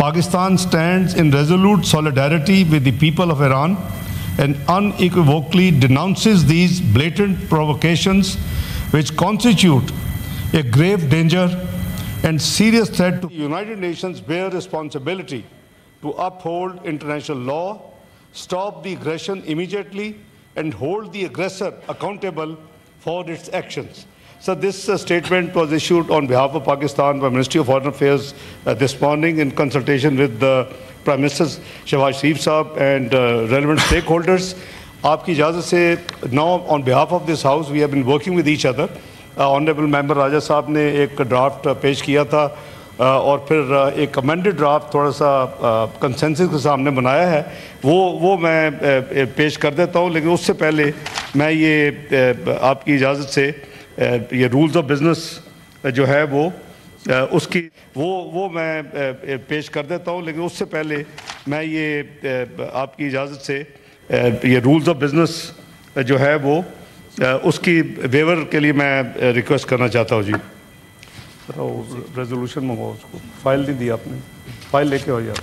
Pakistan stands in resolute solidarity with the people of Iran and unequivocally denounces these blatant provocations which constitute a grave danger and serious threat to the United Nations. Bear responsibility to uphold international law, stop the aggression immediately, and hold the aggressor accountable for its actions. So this statement was issued on behalf of Pakistan by Ministry of Foreign Affairs this morning in consultation with the Prime Minister Shehbaz Sharif Saab and relevant stakeholders. Aapki ijazat se, now on behalf of this House, we have been working with each other. Honorable Member Raja Saab ne ek draft पेश किया था और फिर एक amended draft थोड़ा सा consensus के सामने बनाया है, वो मैं पेश कर देता हूँ। लेकिन उससे पहले मैं ये आपकी इजाज़त से ये रूल्स ऑफ बिज़नेस जो है वो मैं पेश कर देता हूँ। लेकिन उससे पहले मैं ये आपकी इजाज़त से ये रूल्स ऑफ बिज़नेस जो है वो उसकी वेवर के लिए मैं रिक्वेस्ट करना चाहता हूँ। जी रेजोल्यूशन मंगवाओ, उसको फाइल नहीं दी आपने, फाइल लेके आओ यार।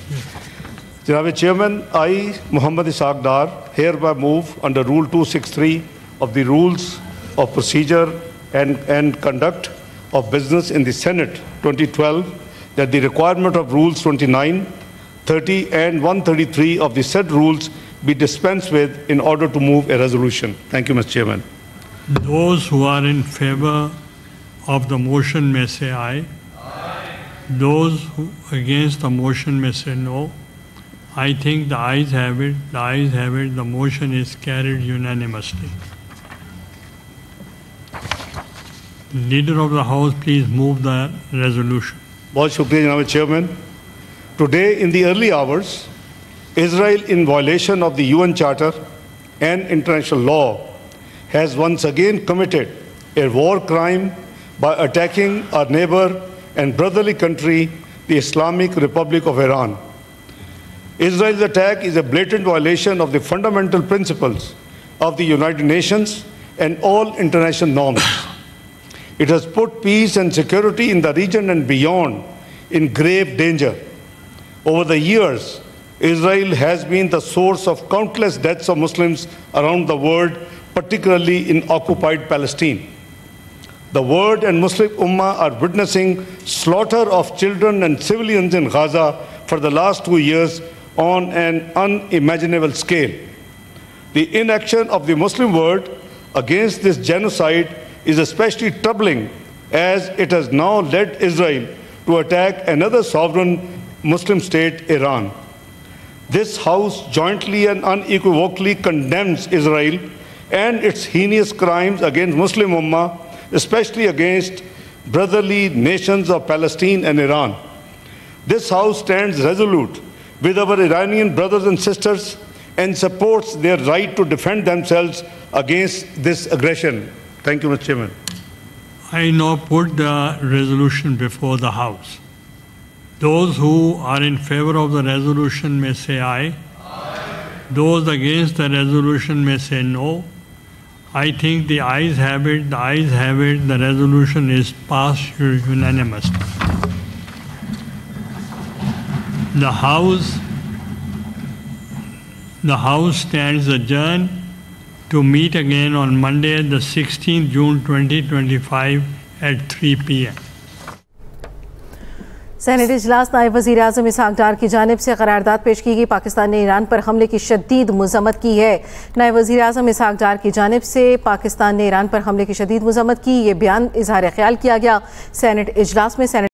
जनाब chairman, I Mohammad Isaac Dar hereby move under Rule 263 of the Rules of Procedure and Conduct of Business in the Senate 2012 that the requirement of Rules 29, 30 and 133 of the said rules be dispensed with in order to move a resolution. Thank you, Mr. Chairman. Those who are in favor of the motion may say aye. Aye. Those who against the motion may say no. I think the ayes have it. The ayes have it. The motion is carried unanimously. Leader of the House, please move the resolution. बहुत शुक्रिया जनाब Chairman. Today in the early hours, Israel, in violation of the UN Charter and international law, has once again committed a war crime by attacking our neighbor and brotherly country, the Islamic Republic of Iran. Israel's attack is a blatant violation of the fundamental principles of the United Nations and all international norms. It has put peace and security in the region and beyond in grave danger. Over the years, Israel has been the source of countless deaths of Muslims around the world, particularly in occupied Palestine. The world and Muslim Ummah are witnessing slaughter of children and civilians in Gaza for the last 2 years on an unimaginable scale. The inaction of the Muslim world against this genocide is especially troubling as it has now led Israel to attack another sovereign Muslim state, Iran. This House jointly and unequivocally condemns Israel and its heinous crimes against Muslim Ummah, especially against brotherly nations of Palestine and Iran. This House stands resolute with our Iranian brothers and sisters and supports their right to defend themselves against this aggression. Thank you, Mr. Chairman. I now put the resolution before the House. Those who are in favor of the resolution may say aye. Aye. Those against the resolution may say no. I think the ayes have it. The ayes have it. The resolution is passed unanimously. The House stands adjourned to meet again on Monday, the 16th June 2025 at 3 p.m. Senate इजलास नायब वज़ीर आज़म इसहाक डार की जानिब से करारदाद पेश की गई। पाकिस्तान ने ईरान पर हमले की शदीद मज़म्मत की है। नायब वज़ीर आज़म इसहाक डार की जानिब से पाकिस्तान ने ईरान पर हमले की शदीद मज़म्मत की, ये बयान इज़हार ख्याल किया गया। सेनेट इजलास में